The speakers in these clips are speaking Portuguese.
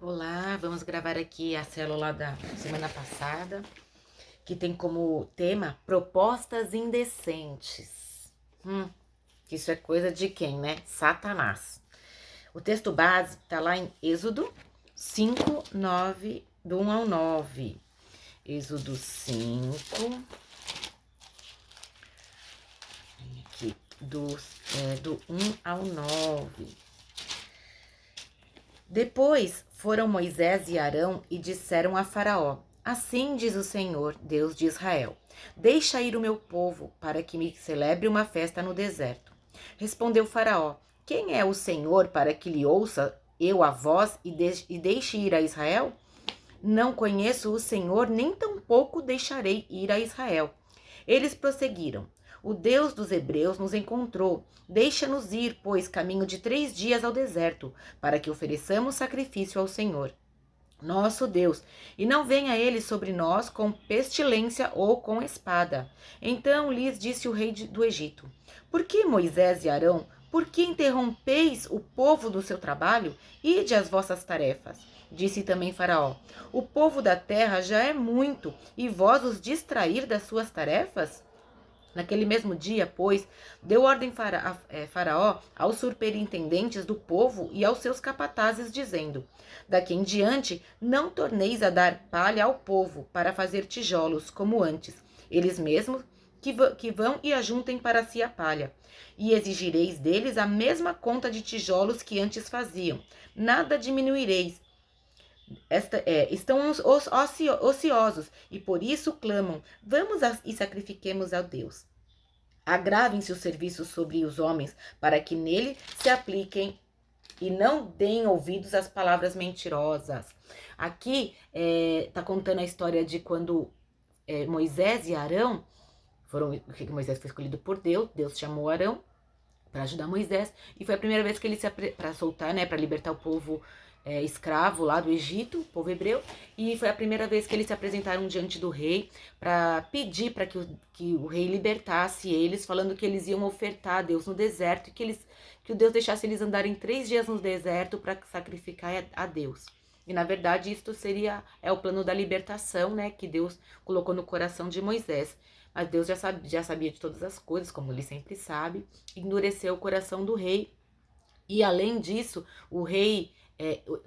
Olá, vamos gravar aqui a célula da semana passada, que tem como tema propostas indecentes. Isso é coisa de quem, né? Satanás. O texto base está lá em Êxodo 5, 9, do 1 ao 9. Êxodo 5, aqui, do 1 ao 9. Depois foram Moisés e Arão e disseram a Faraó: Assim diz o Senhor, Deus de Israel: Deixa ir o meu povo, para que me celebre uma festa no deserto. Respondeu Faraó: Quem é o Senhor para que lhe ouça eu a voz e deixe ir a Israel? Não conheço o Senhor, nem tampouco deixarei ir a Israel. Eles prosseguiram: O Deus dos Hebreus nos encontrou. Deixa-nos ir, pois, caminho de 3 dias ao deserto, para que ofereçamos sacrifício ao Senhor, nosso Deus, e não venha ele sobre nós com pestilência ou com espada. Então lhes disse o rei do Egito: Por que Moisés e Arão, por que interrompeis o povo do seu trabalho? Ide às vossas tarefas. Disse também Faraó: O povo da terra já é muito, e vós os distrair das suas tarefas? Naquele mesmo dia, pois, deu ordem Faraó aos superintendentes do povo e aos seus capatazes, dizendo: Daqui em diante, não torneis a dar palha ao povo para fazer tijolos, como antes. Eles mesmos que vão e ajuntem para si a palha. E exigireis deles a mesma conta de tijolos que antes faziam. Nada diminuireis. Estão ociosos e por isso clamam: Vamos e sacrifiquemos a Deus. Agravem-se os serviços sobre os homens, para que nele se apliquem e não deem ouvidos às palavras mentirosas. Aqui está contando a história de quando Moisés e Arão Moisés foi escolhido por Deus, Deus chamou Arão para ajudar Moisés, e foi a primeira vez que ele para soltar, né, para libertar o povo escravo lá do Egito, o povo hebreu, e foi a primeira vez que eles se apresentaram diante do rei para pedir para que o rei libertasse eles, falando que eles iam ofertar a Deus no deserto e que o Deus deixasse eles andarem 3 dias no deserto para sacrificar a Deus. E na verdade isto é o plano da libertação, né, que Deus colocou no coração de Moisés. Mas Deus já sabia de todas as coisas, como ele sempre sabe, endureceu o coração do rei. E além disso, o rei,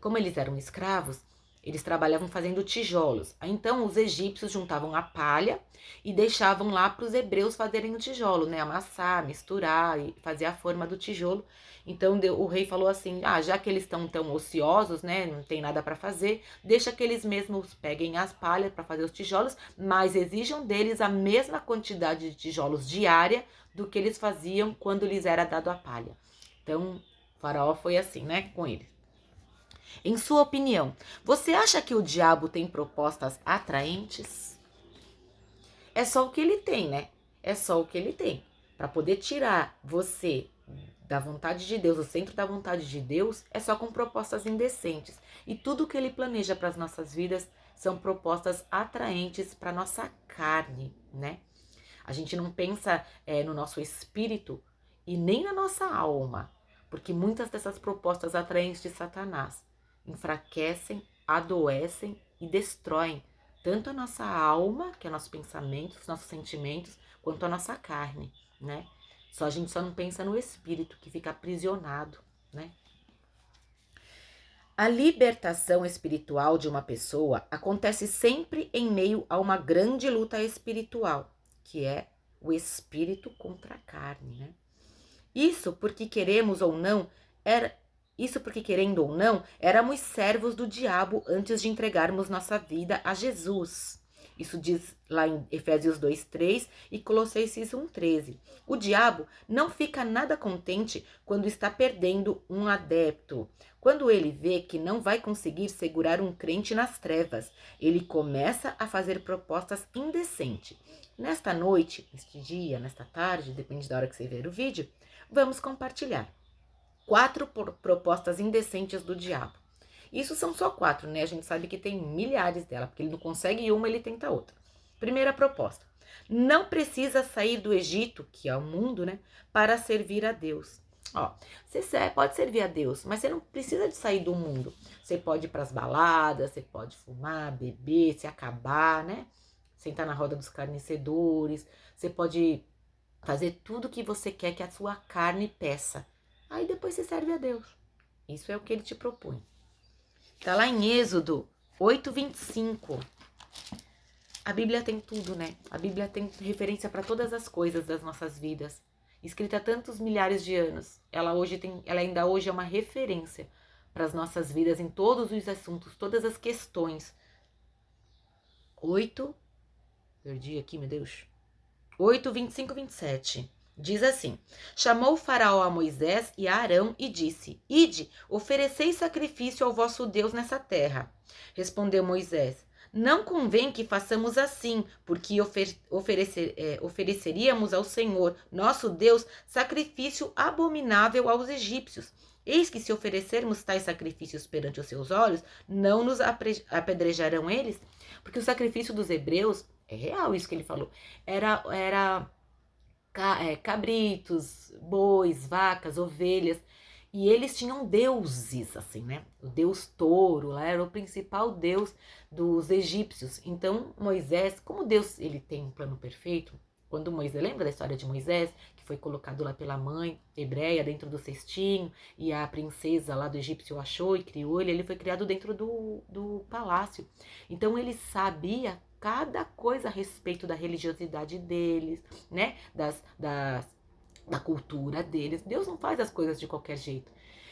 como eles eram escravos, eles trabalhavam fazendo tijolos. Então os egípcios juntavam a palha e deixavam lá para os hebreus fazerem o tijolo, né? Amassar, misturar e fazer a forma do tijolo. Então o rei falou assim: já que eles estão tão ociosos, né? Não tem nada para fazer, deixa que eles mesmos peguem as palhas para fazer os tijolos, mas exijam deles a mesma quantidade de tijolos diária do que eles faziam quando lhes era dado a palha. Então o Faraó foi assim, né? Com eles. Em sua opinião, você acha que o diabo tem propostas atraentes? É só o que ele tem, né? É só o que ele tem. Para poder tirar você da vontade de Deus, o centro da vontade de Deus, é só com propostas indecentes. E tudo que ele planeja para as nossas vidas são propostas atraentes para nossa carne, né? A gente não pensa no nosso espírito e nem na nossa alma, porque muitas dessas propostas atraentes de Satanás enfraquecem, adoecem e destroem tanto a nossa alma, que é nosso pensamento, os nossos sentimentos, quanto a nossa carne, né? A gente só não pensa no espírito, que fica aprisionado, né? A libertação espiritual de uma pessoa acontece sempre em meio a uma grande luta espiritual, que é o espírito contra a carne, né? Isso porque querendo ou não, éramos servos do diabo antes de entregarmos nossa vida a Jesus. Isso diz lá em Efésios 2:3 e Colossenses 1:13. O diabo não fica nada contente quando está perdendo um adepto. Quando ele vê que não vai conseguir segurar um crente nas trevas, ele começa a fazer propostas indecentes. Nesta noite, neste dia, nesta tarde, depende da hora que você ver o vídeo, vamos compartilhar 4 propostas indecentes do diabo. Isso são só 4, né? A gente sabe que tem milhares delas, porque ele não consegue uma, ele tenta outra. Primeira proposta: não precisa sair do Egito, que é o mundo, né, para servir a Deus. Ó, você pode servir a Deus, mas você não precisa de sair do mundo. Você pode ir para as baladas, você pode fumar, beber, se acabar, né? Sentar na roda dos carnecedores, você pode fazer tudo que você quer que a sua carne peça. Aí depois você serve a Deus. Isso é o que ele te propõe. Tá lá em Êxodo 8:25. A Bíblia tem tudo, né? A Bíblia tem referência para todas as coisas das nossas vidas. Escrita há tantos milhares de anos. Ela ainda hoje é uma referência para as nossas vidas em todos os assuntos, todas as questões. 8, perdi aqui, meu Deus. 8:25-27. Diz assim: chamou o faraó a Moisés e a Arão e disse: ide, oferecei sacrifício ao vosso Deus nessa terra. Respondeu Moisés: não convém que façamos assim, porque ofereceríamos ao Senhor, nosso Deus, sacrifício abominável aos egípcios. Eis que se oferecermos tais sacrifícios perante os seus olhos, não nos apedrejarão eles? Porque o sacrifício dos hebreus, é real isso que ele falou, era cabritos, bois, vacas, ovelhas, e eles tinham deuses, assim, né? O deus touro lá era o principal deus dos egípcios. Então, Moisés, como Deus ele tem um plano perfeito, quando Moisés, lembra da história de Moisés, que foi colocado lá pela mãe hebreia dentro do cestinho, e a princesa lá do egípcio achou e criou ele foi criado dentro do palácio. Então, ele sabia cada coisa a respeito da religiosidade deles, né? Da cultura deles. Deus não faz as coisas de qualquer jeito.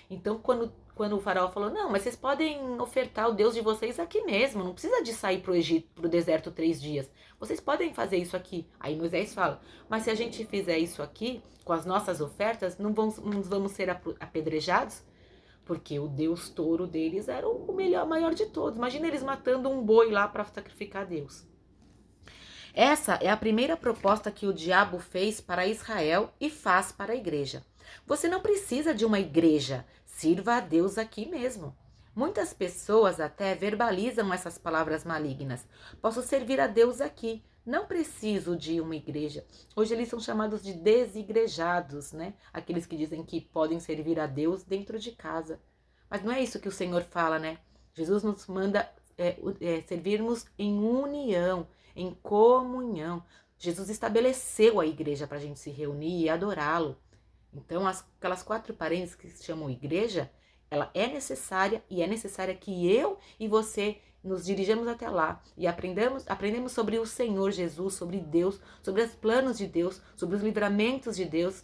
Então, quando o faraó falou, não, mas vocês podem ofertar o Deus de vocês aqui mesmo, não precisa de sair pro Egito, pro deserto 3 dias. Vocês podem fazer isso aqui. Aí Moisés fala, mas se a gente fizer isso aqui, com as nossas ofertas, não vamos ser apedrejados? Porque o deus touro deles era o maior de todos. Imagina eles matando um boi lá para sacrificar a Deus. Essa é a primeira proposta que o diabo fez para Israel e faz para a igreja. Você não precisa de uma igreja, sirva a Deus aqui mesmo. Muitas pessoas até verbalizam essas palavras malignas. Posso servir a Deus aqui, não preciso de uma igreja. Hoje eles são chamados de desigrejados, né? Aqueles que dizem que podem servir a Deus dentro de casa. Mas não é isso que o Senhor fala, né? Jesus nos manda servirmos em união, em comunhão. Jesus estabeleceu a igreja para a gente se reunir e adorá-lo. Então, aquelas 4 paredes que se chamam igreja, ela é necessária e é necessária que eu e você nos dirigamos até lá e aprendemos sobre o Senhor Jesus, sobre Deus, sobre os planos de Deus, sobre os livramentos de Deus,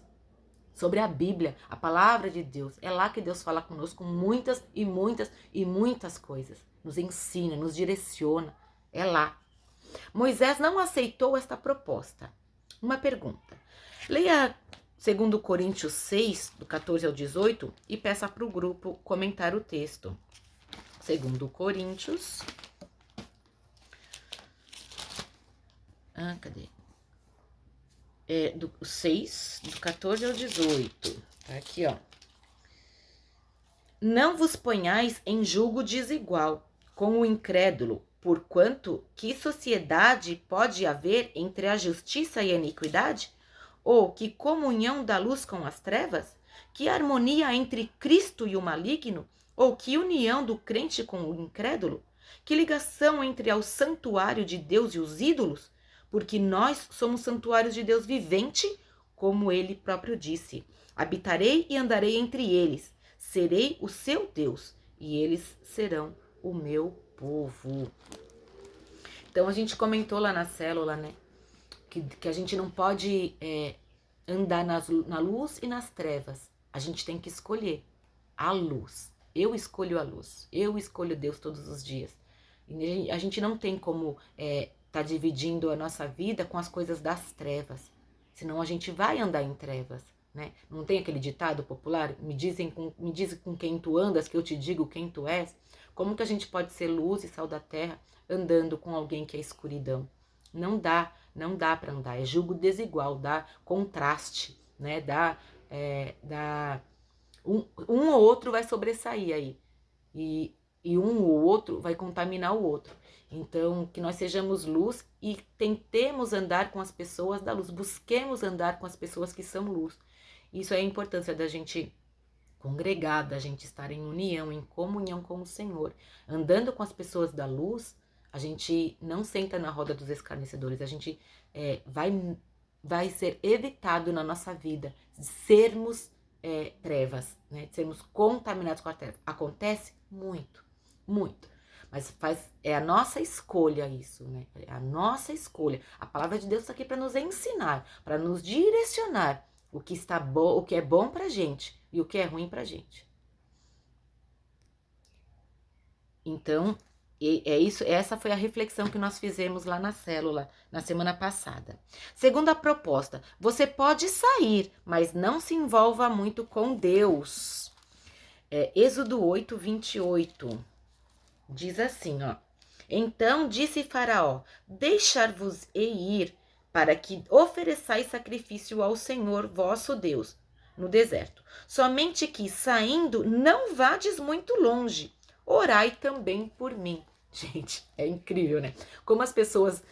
sobre a Bíblia, a palavra de Deus. É lá que Deus fala conosco muitas e muitas e muitas coisas. Nos ensina, nos direciona. É lá. Moisés não aceitou esta proposta. Uma pergunta. Leia 2 Coríntios 6, do 14 ao 18, e peça para o grupo comentar o texto. 2 Coríntios. Cadê? Do 6, do 14 ao 18. Tá aqui, ó. Não vos ponhais em julgo desigual com o incrédulo, porquanto que sociedade pode haver entre a justiça e a iniquidade? Ou que comunhão da luz com as trevas? Que harmonia entre Cristo e o maligno? Ou que união do crente com o incrédulo? Que ligação entre ao santuário de Deus e os ídolos? Porque nós somos santuários de Deus vivente, como ele próprio disse. Habitarei e andarei entre eles, serei o seu Deus, e eles serão o meu povo. Então a gente comentou lá na célula, né? Que a gente não pode andar na luz e nas trevas. A gente tem que escolher a luz. Eu escolho a luz. Eu escolho Deus todos os dias. E a gente não tem como tá dividindo a nossa vida com as coisas das trevas. Senão a gente vai andar em trevas, né? Não tem aquele ditado popular? Me diz com quem tu andas, que eu te digo quem tu és. Como que a gente pode ser luz e sal da terra andando com alguém que é escuridão? Não dá para andar. É julgo desigual, dá contraste, né? Um ou outro vai sobressair aí. E um ou outro vai contaminar o outro. Então, que nós sejamos luz e tentemos andar com as pessoas da luz. Busquemos andar com as pessoas que são luz. Isso é a importância da gente congregar, da gente estar em união, em comunhão com o Senhor. Andando com as pessoas da luz, a gente não senta na roda dos escarnecedores, a gente vai ser evitado na nossa vida de sermos trevas, né? De sermos contaminados com a treva. Acontece muito, muito. Mas é a nossa escolha isso, né? É a nossa escolha. A palavra de Deus está aqui para nos ensinar, para nos direcionar o que está bom, o que é bom pra gente e o que é ruim pra gente. Então, essa foi a reflexão que nós fizemos lá na célula, na semana passada. Segunda proposta, você pode sair, mas não se envolva muito com Deus. Êxodo 8, 28, diz assim, ó. Então disse Faraó, deixar-vos ir, para que ofereçais sacrifício ao Senhor vosso Deus, no deserto. Somente que, saindo, não vades muito longe. Orai também por mim. Gente, é incrível, né? Como as pessoas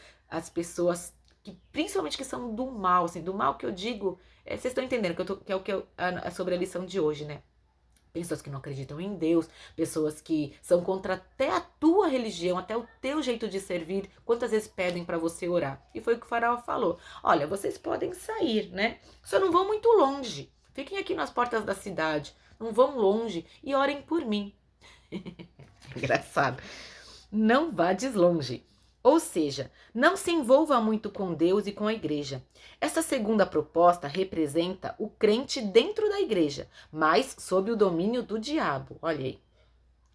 que principalmente que são do mal, assim, do mal que eu digo, vocês estão entendendo que é o que sobre a lição de hoje, né? Pessoas que não acreditam em Deus, pessoas que são contra até a tua religião, até o teu jeito de servir. Quantas vezes pedem para você orar? E foi o que o Faraó falou. Olha, vocês podem sair, né? Só não vão muito longe. Fiquem aqui nas portas da cidade. Não vão longe e orem por mim. Engraçado. Não vades longe. Ou seja, não se envolva muito com Deus e com a igreja. Essa segunda proposta representa o crente dentro da igreja, mas sob o domínio do diabo. Olha aí.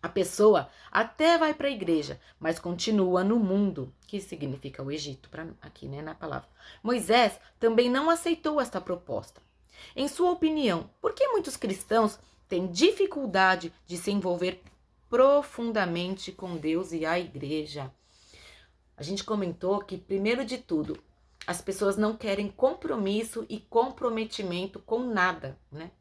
A pessoa até vai para a igreja, mas continua no mundo, que significa o Egito, aqui, né, na palavra. Moisés também não aceitou esta proposta. Em sua opinião, por que muitos cristãos têm dificuldade de se envolver profundamente com Deus e a igreja? A gente comentou que, primeiro de tudo, as pessoas não querem compromisso e comprometimento com nada, né?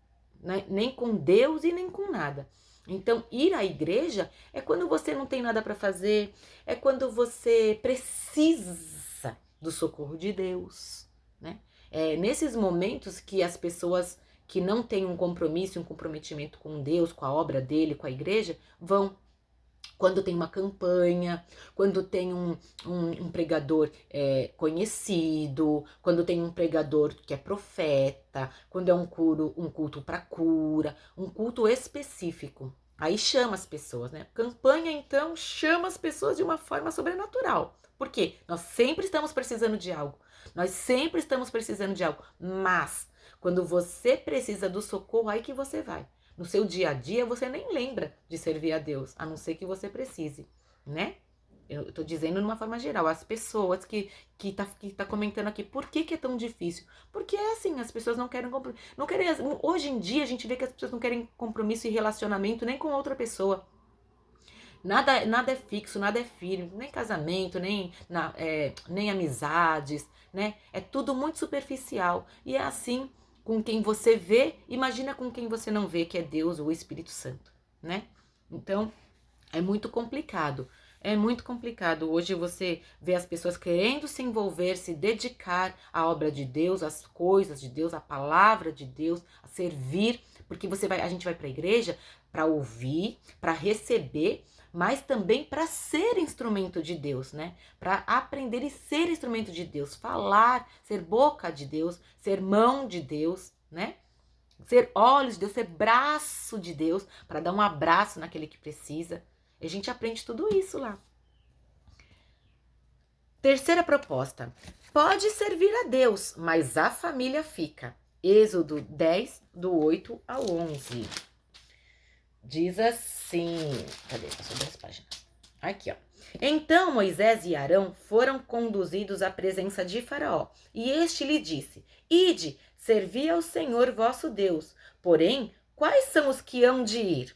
Nem com Deus e nem com nada. Então, ir à igreja é quando você não tem nada para fazer, é quando você precisa do socorro de Deus, né? É nesses momentos que as pessoas que não têm um compromisso, um comprometimento com Deus, com a obra dele, com a igreja, vão. Quando tem uma campanha, quando tem um pregador conhecido, quando tem um pregador que é profeta, quando é um culto para cura, um culto específico. Aí chama as pessoas, né? Campanha, então, chama as pessoas de uma forma sobrenatural. Por quê? Nós sempre estamos precisando de algo. Nós sempre estamos precisando de algo. Mas, quando você precisa do socorro, aí que você vai. No seu dia a dia, você nem lembra de servir a Deus, a não ser que você precise, né? Eu tô dizendo de uma forma geral, as pessoas que tá comentando aqui, por que é tão difícil? Porque é assim, as pessoas não querem compromisso. Hoje em dia, a gente vê que as pessoas não querem compromisso e relacionamento nem com outra pessoa. Nada é fixo, nada é firme, nem casamento, nem amizades, né? É tudo muito superficial. E é assim com quem você vê, imagina com quem você não vê, que é Deus ou o Espírito Santo, né? Então, é muito complicado. É muito complicado. Hoje você vê as pessoas querendo se envolver, se dedicar à obra de Deus, às coisas de Deus, à palavra de Deus, a servir, porque a gente vai para a igreja para ouvir, para receber, mas também para ser instrumento de Deus, né? Para aprender e ser instrumento de Deus, falar, ser boca de Deus, ser mão de Deus, né? Ser olhos de Deus, ser braço de Deus, para dar um abraço naquele que precisa. E a gente aprende tudo isso lá. Terceira proposta. Pode servir a Deus, mas a família fica. Êxodo 10, do 8 ao 11. Diz assim, cadê? Passou 10 páginas. Aqui, ó. Então Moisés e Arão foram conduzidos à presença de Faraó, e este lhe disse: Ide, servi ao Senhor vosso Deus. Porém, quais são os que hão de ir?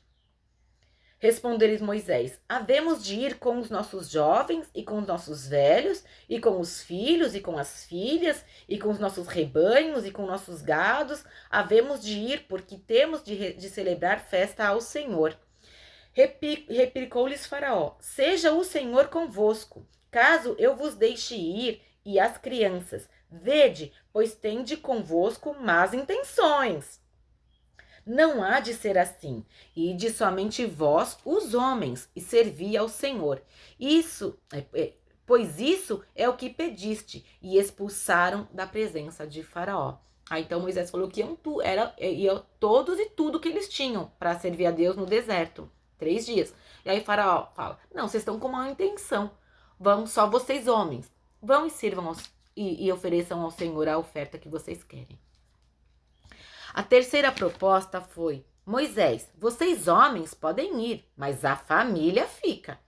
Respondeu-lhes Moisés: havemos de ir com os nossos jovens e com os nossos velhos, e com os filhos e com as filhas, e com os nossos rebanhos e com nossos gados. Havemos de ir, porque temos de celebrar festa ao Senhor. Replicou-lhes Faraó: seja o Senhor convosco, caso eu vos deixe ir, e as crianças. Vede, pois tende convosco más intenções. Não há de ser assim. Ide somente vós, os homens, e servi ao Senhor. Pois isso é o que pediste, e expulsaram da presença de Faraó. Então Moisés falou que iam todos e tudo que eles tinham para servir a Deus no deserto. 3 dias. E aí Faraó fala, não, vocês estão com uma intenção. Vão só vocês homens. Vão e sirvam e ofereçam ao Senhor a oferta que vocês querem. A terceira proposta foi, Moisés, vocês homens podem ir, mas a família fica.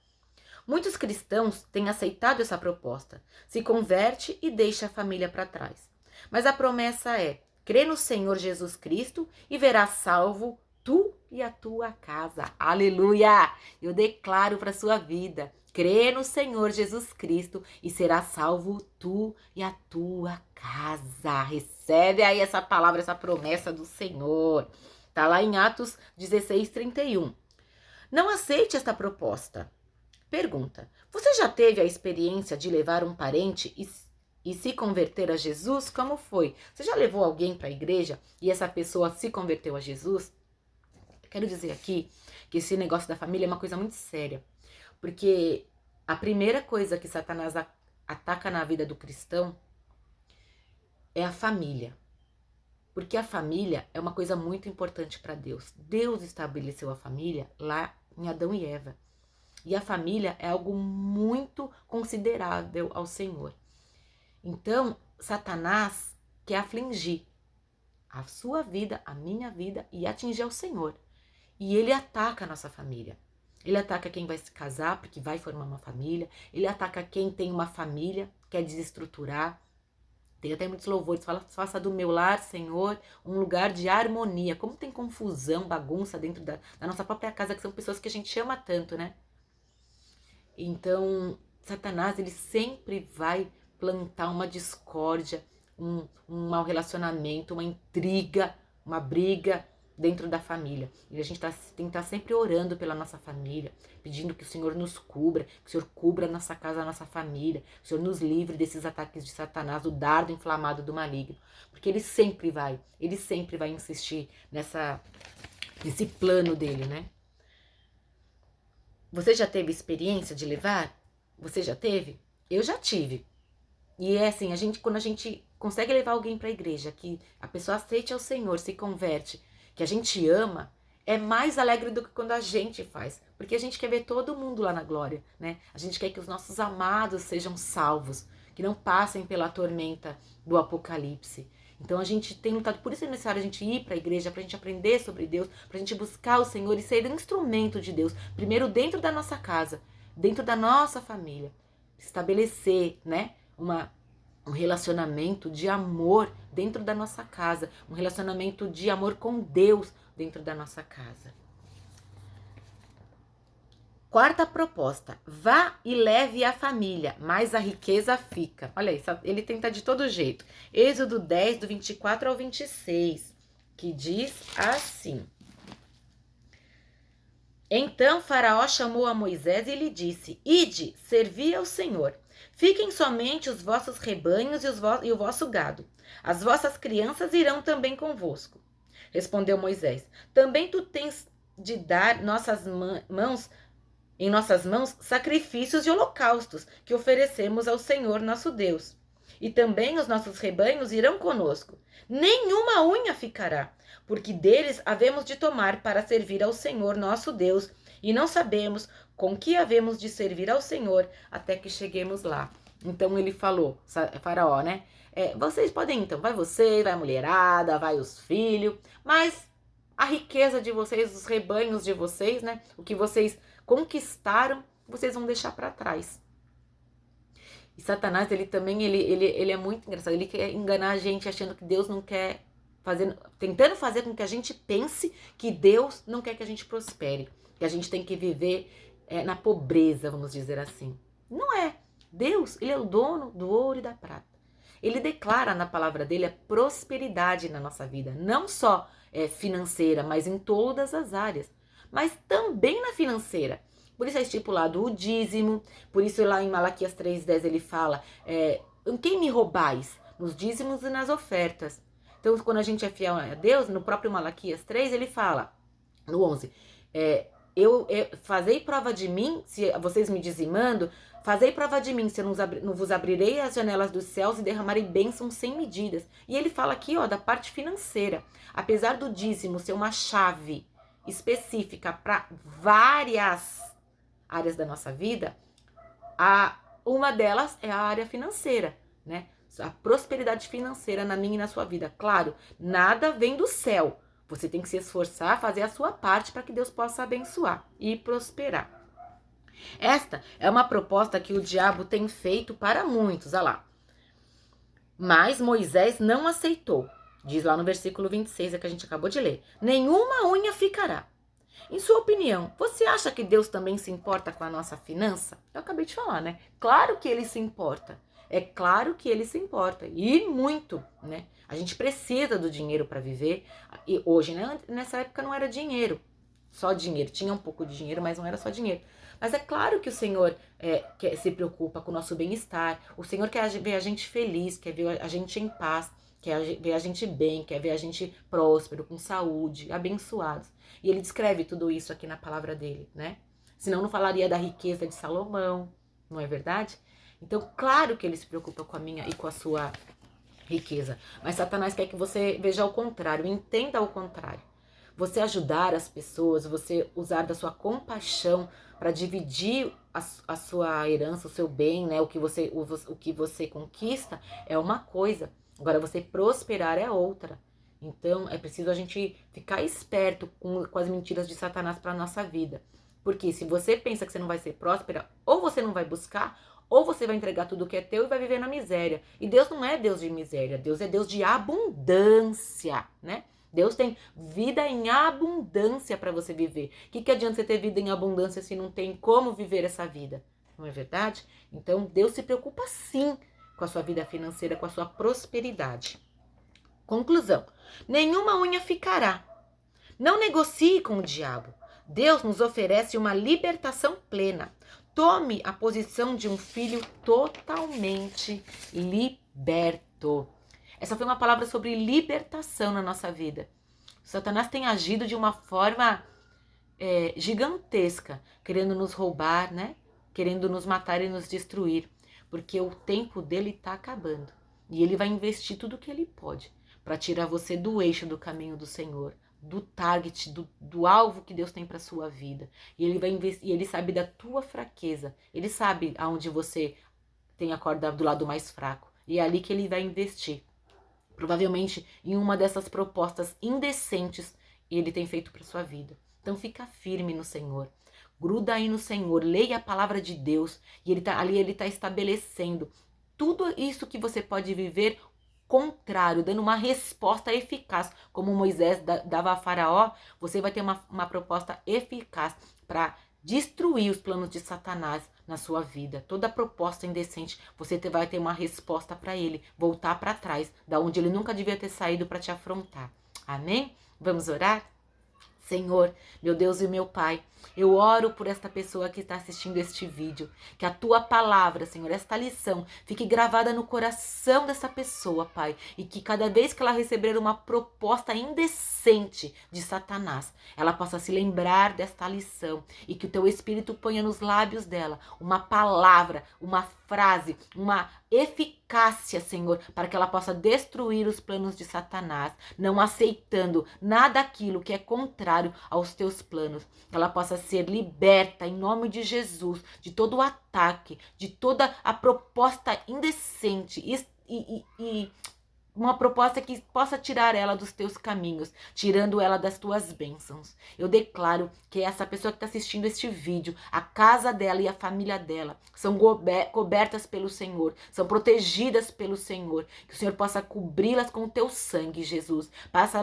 Muitos cristãos têm aceitado essa proposta, se converte e deixa a família para trás. Mas a promessa é, crê no Senhor Jesus Cristo e verás salvo tu e a tua casa. Aleluia! Eu declaro para a sua vida, crê no Senhor Jesus Cristo e será salvo tu e a tua casa. Recebe aí essa palavra, essa promessa do Senhor. Está lá em Atos 16:31. Não aceite esta proposta. Pergunta, você já teve a experiência de levar um parente e se converter a Jesus? Como foi? Você já levou alguém para a igreja e essa pessoa se converteu a Jesus? Quero dizer aqui que esse negócio da família é uma coisa muito séria. Porque a primeira coisa que Satanás ataca na vida do cristão é a família. Porque a família é uma coisa muito importante para Deus. Deus estabeleceu a família lá em Adão e Eva. E a família é algo muito considerável ao Senhor. Então, Satanás quer afligir a sua vida, a minha vida e atingir ao Senhor. E ele ataca a nossa família. Ele ataca quem vai se casar, porque vai formar uma família. Ele ataca quem tem uma família, quer desestruturar. Tem até muitos louvores, fala, faça do meu lar, Senhor, um lugar de harmonia. Como tem confusão, bagunça dentro da nossa própria casa, que são pessoas que a gente ama tanto, né? Então, Satanás, ele sempre vai plantar uma discórdia, um mau relacionamento, uma intriga, uma briga dentro da família. E a gente tem que estar sempre orando pela nossa família, pedindo que o Senhor nos cubra, que o Senhor cubra a nossa casa, a nossa família, que o Senhor nos livre desses ataques de Satanás, do dardo inflamado do maligno. Porque ele sempre vai insistir nesse plano dele, né? Você já teve experiência de levar? Você já teve? Eu já tive. E é assim, quando a gente consegue levar alguém para a igreja, que a pessoa aceite ao Senhor, se converte, que a gente ama, é mais alegre do que quando a gente faz. Porque a gente quer ver todo mundo lá na glória, né? A gente quer que os nossos amados sejam salvos, que não passem pela tormenta do apocalipse. Então a gente tem lutado, por isso é necessário a gente ir para a igreja, para a gente aprender sobre Deus, para a gente buscar o Senhor e ser um instrumento de Deus, primeiro dentro da nossa casa, dentro da nossa família, estabelecer, né, um relacionamento de amor dentro da nossa casa, um relacionamento de amor com Deus dentro da nossa casa. Quarta proposta, vá e leve a família, mas a riqueza fica. Olha aí, ele tenta de todo jeito. Êxodo 10, do 24 ao 26, que diz assim. Então Faraó chamou a Moisés e lhe disse, ide, servi ao Senhor. Fiquem somente os vossos rebanhos e o vosso gado. As vossas crianças irão também convosco. Respondeu Moisés, também tu tens de dar em nossas mãos sacrifícios e holocaustos que oferecemos ao Senhor nosso Deus. E também os nossos rebanhos irão conosco. Nenhuma unha ficará, porque deles havemos de tomar para servir ao Senhor nosso Deus, e não sabemos com que havemos de servir ao Senhor até que cheguemos lá. Então ele falou, Faraó, né? Vocês podem então, vai você, vai a mulherada, vai os filhos, mas a riqueza de vocês, os rebanhos de vocês, né? O que vocês conquistaram, vocês vão deixar para trás. E Satanás, ele também, ele é muito engraçado. Ele quer enganar a gente achando que Deus não quer fazer, tentando fazer com que a gente pense que Deus não quer que a gente prospere, que a gente tem que viver na pobreza, vamos dizer assim. Não é. Deus, ele é o dono do ouro e da prata. Ele declara na palavra dele a prosperidade na nossa vida, não só financeira, mas em todas as áreas. Mas também na financeira. Por isso é estipulado o dízimo, por isso lá em Malaquias 3,10 ele fala, em quem me roubais? Nos dízimos e nas ofertas. Então, quando a gente é fiel a Deus, no próprio Malaquias 3, ele fala, no 11, fazei prova de mim, se vocês me dizimando, fazei prova de mim, se eu não vos abrirei as janelas dos céus e derramarei bênçãos sem medidas. E ele fala aqui, da parte financeira. Apesar do dízimo ser uma chave específica para várias áreas da nossa vida, uma delas é a área financeira, né? A prosperidade financeira na minha e na sua vida. Claro, nada vem do céu. Você tem que se esforçar, fazer a sua parte para que Deus possa abençoar e prosperar. Esta é uma proposta que o diabo tem feito para muitos, olha lá. Mas Moisés não aceitou. Diz lá no versículo 26, que a gente acabou de ler. Nenhuma unha ficará. Em sua opinião, você acha que Deus também se importa com a nossa finança? Eu acabei de falar, né? Claro que ele se importa. É claro que ele se importa. E muito, né? A gente precisa do dinheiro para viver. E hoje, né? Nessa época não era dinheiro. Só dinheiro. Tinha um pouco de dinheiro, mas não era só dinheiro. Mas é claro que o Senhor se preocupa com o nosso bem-estar. O Senhor quer ver a gente feliz, quer ver a gente em paz, quer ver a gente bem, quer ver a gente próspero, com saúde, abençoados. E ele descreve tudo isso aqui na palavra dele, né? Senão não falaria da riqueza de Salomão, não é verdade? Então, claro que ele se preocupa com a minha e com a sua riqueza. Mas Satanás quer que você veja o contrário, entenda o contrário. Você ajudar as pessoas, você usar da sua compaixão para dividir a sua herança, o seu bem, né? O que você conquista é uma coisa. Agora, você prosperar é outra. Então, é preciso a gente ficar esperto com as mentiras de Satanás para a nossa vida. Porque se você pensa que você não vai ser próspera, ou você não vai buscar, ou você vai entregar tudo que é teu e vai viver na miséria. E Deus não é Deus de miséria, Deus é Deus de abundância, né? Deus tem vida em abundância para você viver. O que adianta você ter vida em abundância se não tem como viver essa vida? Não é verdade? Então, Deus se preocupa sim com a sua vida financeira, com a sua prosperidade. Conclusão. Nenhuma unha ficará. Não negocie com o diabo. Deus nos oferece uma libertação plena. Tome a posição de um filho totalmente liberto. Essa foi uma palavra sobre libertação na nossa vida. Satanás tem agido de uma forma gigantesca, querendo nos roubar, né? Querendo nos matar e nos destruir, porque o tempo dele está acabando. E ele vai investir tudo o que ele pode para tirar você do eixo do caminho do Senhor, do target, do alvo que Deus tem para sua vida. E ele vai investir, e ele sabe da tua fraqueza. Ele sabe aonde você tem a corda do lado mais fraco. E é ali que ele vai investir. Provavelmente em uma dessas propostas indecentes ele tem feito para sua vida. Então fica firme no Senhor. Gruda aí no Senhor, leia a palavra de Deus. E ele está estabelecendo tudo isso que você pode viver contrário, dando uma resposta eficaz. Como Moisés dava a Faraó, você vai ter uma proposta eficaz para destruir os planos de Satanás na sua vida. Toda proposta indecente, você vai ter uma resposta para ele, voltar para trás, da onde ele nunca devia ter saído para te afrontar. Amém? Vamos orar? Senhor, meu Deus e meu Pai, eu oro por esta pessoa que está assistindo este vídeo, que a Tua palavra, Senhor, esta lição, fique gravada no coração dessa pessoa, Pai, e que cada vez que ela receber uma proposta indecente de Satanás, ela possa se lembrar desta lição e que o Teu Espírito ponha nos lábios dela uma palavra, uma frase, uma eficácia, Senhor, para que ela possa destruir os planos de Satanás, não aceitando nada aquilo que é contrário aos teus planos. Que ela possa ser liberta em nome de Jesus, de todo o ataque, de toda a proposta indecente e uma proposta que possa tirar ela dos teus caminhos, tirando ela das tuas bênçãos. Eu declaro que essa pessoa que está assistindo este vídeo, a casa dela e a família dela, são cobertas pelo Senhor, são protegidas pelo Senhor. Que o Senhor possa cobri-las com o teu sangue, Jesus. Passa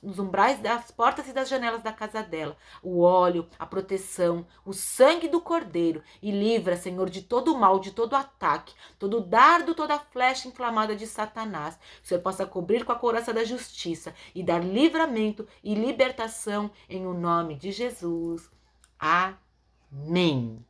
nos umbrais das portas e das janelas da casa dela, o óleo, a proteção, o sangue do Cordeiro. E livra, Senhor, de todo o mal, de todo o ataque, todo dardo, toda flecha inflamada de Satanás. O Senhor possa cobrir com a couraça da justiça e dar livramento e libertação em o nome de Jesus. Amém.